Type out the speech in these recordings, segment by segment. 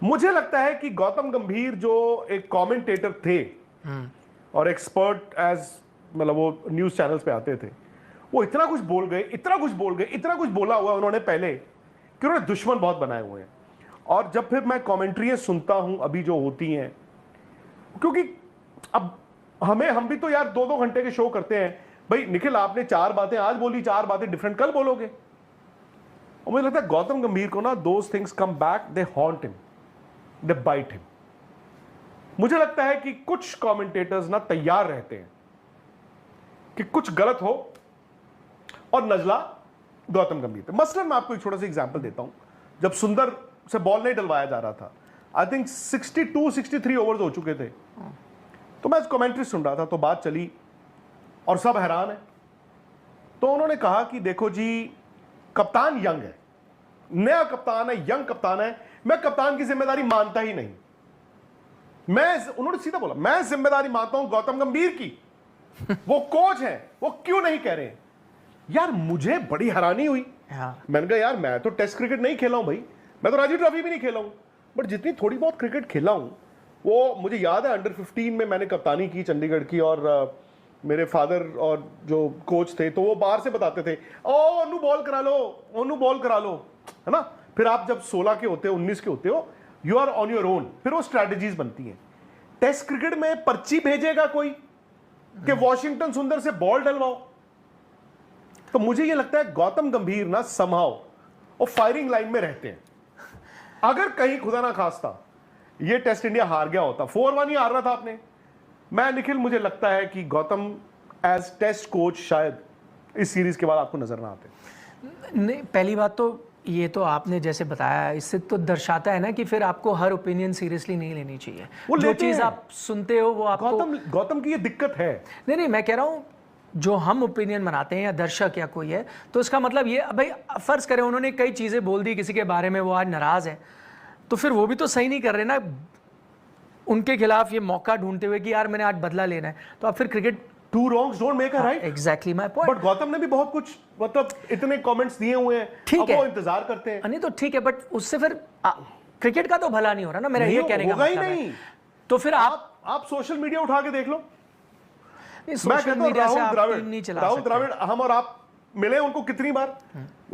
मुझे लगता है कि गौतम गंभीर जो एक कमेंटेटर थे और एक्सपर्ट एज, मतलब वो न्यूज चैनल्स पे आते थे, वो इतना कुछ बोल गए, इतना कुछ बोल गए, इतना कुछ बोला हुआ उन्होंने पहले कि उन्होंने दुश्मन बहुत बनाए हुए हैं। और जब फिर मैं कमेंट्री सुनता हूं अभी जो होती हैं, क्योंकि अब हम भी तो यार 2-2 घंटे के शो करते हैं भाई। निखिल, आपने 4 बातें आज बोली, 4 बातें डिफरेंट कल बोलोगे। और मुझे लगता है गौतम गंभीर को ना those things come back, they haunt him, they bite him. मुझे लगता है कि कुछ कमेंटेटर्स ना तैयार रहते हैं कि कुछ गलत हो और नजला गौतम गंभीर पे। मसलन मैं आपको एक छोटा सा एग्जांपल देता हूं। जब सुंदर से बॉल नहीं डलवाया जा रहा था, आई थिंक 62-63 ओवर्स हो चुके थे, तो मैं कमेंट्री सुन रहा था, तो बात चली और सब हैरान है। तो उन्होंने कहा कि देखो जी, कप्तान यंग है, नया कप्तान है, यंग कप्तान है, मैं कप्तान की जिम्मेदारी मानता ही नहीं। उन्होंने सीधा बोला, मैं जिम्मेदारी मानता हूं गौतम गंभीर की, वो कोच है, वो क्यों नहीं कह रहे हैं। यार मुझे बड़ी हैरानी हुई। मैंने कहा यार मैं तो टेस्ट क्रिकेट नहीं खेला हूं भाई, मैं तो रणजी ट्रॉफी भी नहीं खेला हूं, बट जितनी थोड़ी बहुत क्रिकेट खेला हूं, वो मुझे याद है अंडर 15 में मैंने कप्तानी की चंडीगढ़ की, और मेरे फादर और जो कोच थे तो वो बाहर से बताते थे, ओ अनु बॉल करा लो, अनु बॉल करा लो, है ना। फिर आप जब 16 के होते हो, 19 के होते हो, you are on your own, फिर वो स्ट्रैटेजीज बनती हैं। टेस्ट क्रिकेट में पर्ची भेजेगा कोई कि वॉशिंगटन सुंदर से बॉल डलवाओ। तो मुझे ये लगता है गौतम गंभीर ना समहाउ और फायरिंग लाइन में रहते हैं। अगर कहीं खुदा ना खास्ता ये टेस्ट इंडिया हार गया होता, 4-1 ही हार रहा था आपने, मैं निखिल, मुझे लगता है कि गौतम एज टेस्ट कोच शायद इस सीरीज के बाद आपको नजर ना आते। नहीं, पहली बात तो ये तो आपने जैसे बताया, इससे तो दर्शाता है ना कि फिर आपको हर ओपिनियन सीरियसली नहीं लेनी चाहिए। जो चीज़ आप सुनते हो वो आपको, गौतम की ये दिक्कत है। नहीं, मैं कह रहा हूँ जो हम ओपिनियन बनाते हैं या दर्शक या कोई है, तो इसका मतलब ये, भाई फर्ज करें उन्होंने कई चीज़ें बोल दी किसी के बारे में, वो आज नाराज़ है, तो फिर वो भी तो सही नहीं कर रहे ना उनके खिलाफ ये मौका ढूंढते हुए कि यार मैंने आज बदला लेना है। तो आप फिर cricket, two wrongs don't make a right. Exactly my point. But Gautam ने भी बहुत कुछ, मतलब इतने कमेंट्स दिए हुए हैं, ठीक है, वो इंतजार करते हैं। नहीं तो ठीक है, बट उससे फिर क्रिकेट का तो भला नहीं हो रहा ना, मेरा ये कहने का मतलब है। तो फिर आप सोशल मीडिया उठा के देख लो। सोशल मीडिया से आप टीम नहीं चला सकते। राहुल द्रविड़, हम और आप मिले उनको कितनी बार।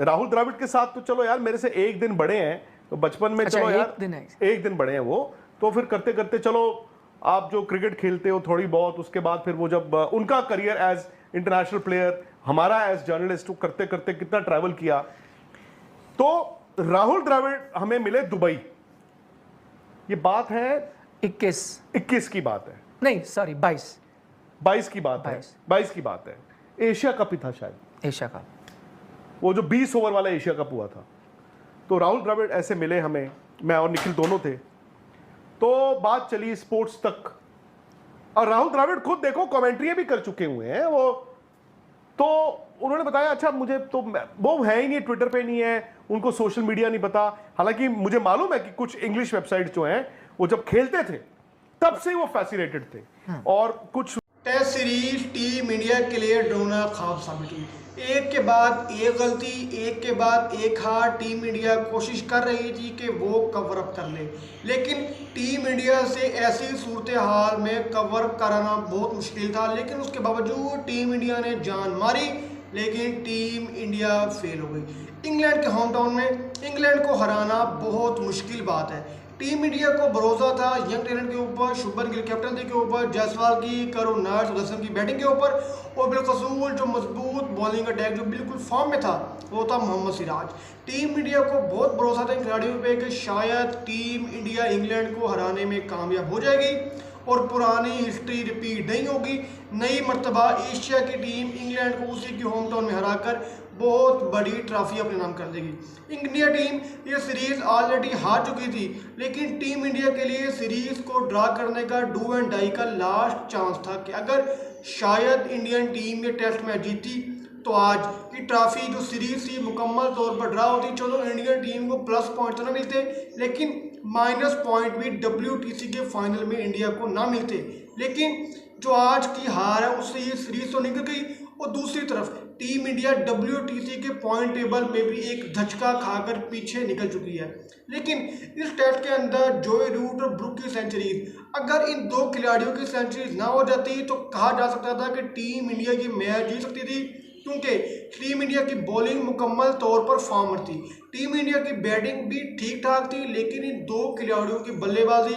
राहुल द्रविड़ के साथ तो चलो यार मेरे से एक दिन बड़े हैं, तो बचपन में चलो यार एक दिन बड़े हैं वो, तो फिर करते करते चलो आप जो क्रिकेट खेलते हो थोड़ी बहुत, उसके बाद फिर वो जब उनका करियर एज इंटरनेशनल प्लेयर, हमारा एज जर्नलिस्ट, करते करते कितना ट्रैवल किया। तो राहुल द्रविड़ हमें मिले दुबई, ये बात है 21 की बात है, नहीं सॉरी 22 की बात है, 22 की बात है। एशिया कप ही था शायद, एशिया कप, वो जो 20 ओवर वाला एशिया कप हुआ था। तो राहुल द्रविड़ ऐसे मिले हमें, मैं और निखिल दोनों थे, तो बात चली स्पोर्ट्स तक। और राहुल द्रविड़ खुद देखो कमेंट्री भी कर चुके हुए हैं वो, तो उन्होंने बताया अच्छा मुझे तो वो है ही नहीं, ट्विटर पे नहीं है, उनको सोशल मीडिया नहीं पता। हालांकि मुझे मालूम है कि कुछ इंग्लिश वेबसाइट जो हैं वो जब खेलते थे तब से वो फैसिनेटेड थे, और कुछ टेस्ट सीरीज टीम इंडिया के लिए ड्रोना ख्वाब साबित हुई। एक के बाद एक गलती, एक के बाद एक हार टीम इंडिया कोशिश कर रही थी कि वो कवर अप कर ले, लेकिन टीम इंडिया से ऐसी सूरत हाल में कवर कराना बहुत मुश्किल था। लेकिन उसके बावजूद टीम इंडिया ने जान मारी, लेकिन टीम इंडिया फेल हो गई। इंग्लैंड के होम टाउन में इंग्लैंड को हराना बहुत मुश्किल बात है। टीम इंडिया को भरोसा था यंग टैलेंट के ऊपर, शुभमन गिल कैप्टनसी के ऊपर, जायसवाल की, करुण नायर, सुदर्शन की बैटिंग के ऊपर, और बिलकसूल जो मजबूत बॉलिंग अटैक जो बिल्कुल फॉर्म में था वो था मोहम्मद सिराज। टीम इंडिया को बहुत भरोसा था इन खिलाड़ियों पे कि शायद टीम इंडिया इंग्लैंड को हराने में कामयाब हो जाएगी और पुरानी हिस्ट्री रिपीट नहीं होगी। नई मर्तबा एशिया की टीम इंग्लैंड को उसी की होम टाउन में हराकर बहुत बड़ी ट्रॉफी अपने नाम कर देगी। इंडिया टीम ये सीरीज ऑलरेडी हार चुकी थी, लेकिन टीम इंडिया के लिए सीरीज को ड्रा करने का डू एंड डाई का लास्ट चांस था कि अगर शायद इंडियन टीम ये टेस्ट मैच जीती तो आज की ट्रॉफी जो सीरीज थी मुकम्मल तौर पर ड्रा होती। चलो इंडियन टीम को प्लस पॉइंट तो ना मिलते, लेकिन माइनस पॉइंट भी WTC के फाइनल में इंडिया को ना मिलते। लेकिन जो आज की हार है उससे ये सीरीज तो निकल गई, और दूसरी तरफ टीम इंडिया WTC के पॉइंट टेबल में भी एक धचका खाकर पीछे निकल चुकी है। लेकिन इस टेस्ट के अंदर जोई रूट और ब्रुक की सेंचुरीज, अगर इन दो खिलाड़ियों की सेंचुरीज ना हो जाती तो कहा जा सकता था कि टीम इंडिया की मैच जीत सकती थी, क्योंकि टीम इंडिया की बॉलिंग मुकम्मल तौर पर फॉर्मर थी। टीम इंडिया की बैटिंग भी ठीक ठाक थी, लेकिन इन दो खिलाड़ियों की बल्लेबाजी,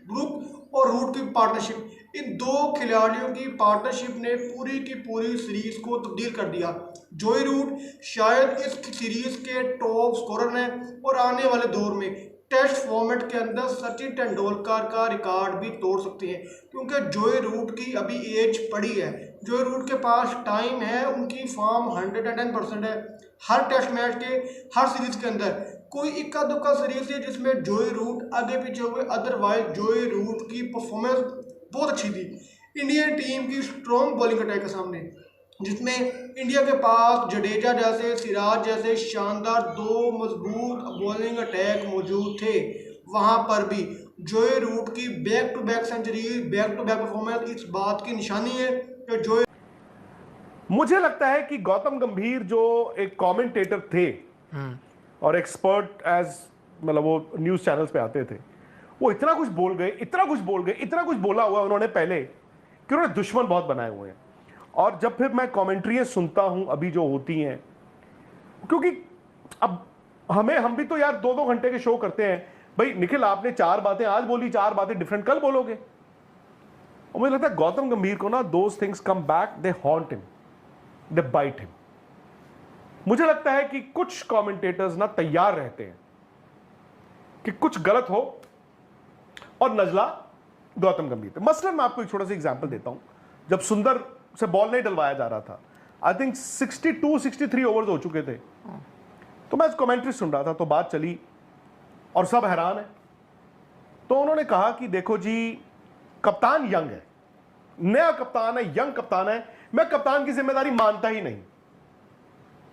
ब्रुक और रूट की पार्टनरशिप, इन दो खिलाड़ियों की पार्टनरशिप ने पूरी की पूरी सीरीज को तब्दील कर दिया। जोई रूट शायद इस सीरीज के टॉप स्कोरर हैं और आने वाले दौर में टेस्ट फॉर्मेट के अंदर सचिन तेंदुलकर का रिकॉर्ड भी तोड़ सकते हैं, क्योंकि जोई रूट की अभी एज पड़ी है। जोई रूट के पास टाइम है, उनकी फॉर्म 110% है। हर टेस्ट मैच के हर सीरीज के अंदर कोई इक्का दुक्का सीरीज है जिसमें जोई रूट आगे पीछे हुए, अदरवाइज जोई रूट की परफॉर्मेंस बहुत अच्छी थी इंडियन टीम की स्ट्रॉन्ग बॉलिंग अटैक के सामने, जिसमें इंडिया के पास जडेजा जैसे, सिराज जैसे शानदार दो मजबूत बॉलिंग अटैक मौजूद थे। वहां पर भी जोई रूट की back to back century, back to back performance इस बात की निशानी है कि जोई। मुझे लगता है कि गौतम गंभीर जो एक कमेंटेटर थे और एक्सपर्ट एज मतलब वो न्यूज चैनल्स पे आते थे, वो इतना कुछ बोल गए, इतना कुछ बोल गए, इतना कुछ बोला हुआ उन्होंने पहले कि उन्होंने दुश्मन बहुत बनाए हुए हैं। और जब फिर मैं कमेंट्री सुनता हूं अभी जो होती हैं, क्योंकि अब हम भी तो यार 2-2 घंटे के शो करते हैं भाई। निखिल, आपने 4 बातें आज बोली, 4 बातें डिफरेंट कल बोलोगे। और मुझे लगता है गौतम गंभीर को ना those things come back, they haunt him, they bite him. मुझे लगता है कि कुछ कमेंटेटर्स ना तैयार रहते हैं कि कुछ गलत हो और नजला गौतम गंभीर पे। मसलन मैं आपको एक छोटा सा एग्जांपल देता हूं। जब सुंदर से बॉल नहीं डलवाया जा रहा था, आई थिंक 62-63 ओवर्स हो चुके थे, तो मैं कमेंट्री सुन रहा था, तो बात चली और सब हैरान है। तो उन्होंने कहा कि देखो जी, कप्तान यंग है, नया कप्तान है, यंग कप्तान है, मैं कप्तान की जिम्मेदारी मानता ही नहीं।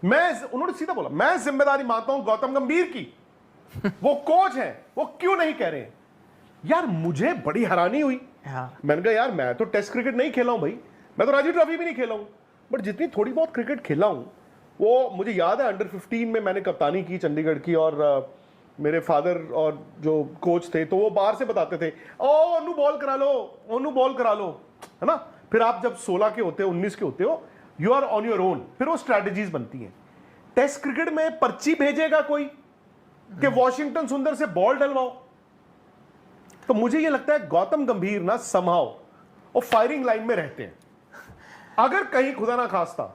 उन्होंने सीधा बोला, मैं जिम्मेदारी मानता हूं गौतम गंभीर की, वो कोच है, वो क्यों नहीं कह रहे हैं। यार मुझे बड़ी हैरानी हुई। मैंने कहा यार मैं तो टेस्ट क्रिकेट नहीं खेला हूं भाई, मैं तो रणजी ट्रॉफी भी नहीं खेला हूं, बट जितनी थोड़ी बहुत क्रिकेट खेला हूं वो मुझे याद है। अंडर 15 में मैंने कप्तानी की चंडीगढ़ की, और मेरे फादर और जो कोच थे तो वो बाहर से बताते थे, ओ अनु बॉल करा लो, अनु बॉल करा लो, है ना। फिर आप जब 16 के होते हो, 19 के होते हो, you are on your own, फिर वो स्ट्रैटेजीज बनती हैं। टेस्ट क्रिकेट में पर्ची भेजेगा कोई कि वॉशिंगटन सुंदर से बॉल डलवाओ। तो मुझे ये लगता है गौतम गंभीर ना समहाउ और फायरिंग लाइन में रहते हैं। अगर कहीं खुदा ना खास्ता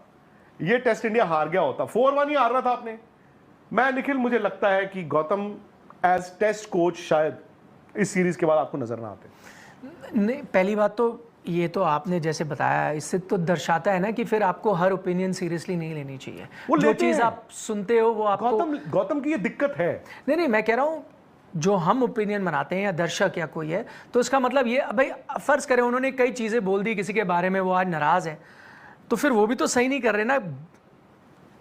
ये टेस्ट इंडिया हार गया होता, 4-1 ही हार रहा था आपने, मैं निखिल मुझे लगता है कि गौतम एज टेस्ट कोच शायद इस सीरीज के बाद आपको नजर ना आते। नहीं, पहली बात तो ये तो आपने जैसे बताया, इससे तो दर्शाता है ना कि फिर आपको हर ओपिनियन सीरियसली नहीं लेनी चाहिए। वो जो चीज़ आप सुनते हो वो आपको गौतम की ये दिक्कत है। नहीं, मैं कह रहा हूँ जो हम ओपिनियन बनाते हैं या दर्शक या कोई है, तो इसका मतलब ये भाई फ़र्ज़ करें उन्होंने कई चीज़ें बोल दी किसी के बारे में, वो आज नाराज़ है, तो फिर वो भी तो सही नहीं कर रहे ना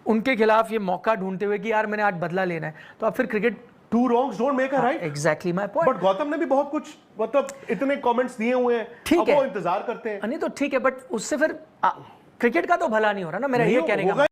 उनके खिलाफ ये मौका ढूंढते हुए कि यार मैंने आज बदला लेना है। तो आप फिर cricket two wrongs don't make a right. Exactly my point. But Gautam ने भी बहुत कुछ मतलब इतने कमेंट्स दिए हुए हैं, ठीक है, वो इंतजार करते हैं। नहीं तो ठीक है, बट उससे फिर क्रिकेट का तो भला नहीं हो रहा ना, मेरा ये कहने का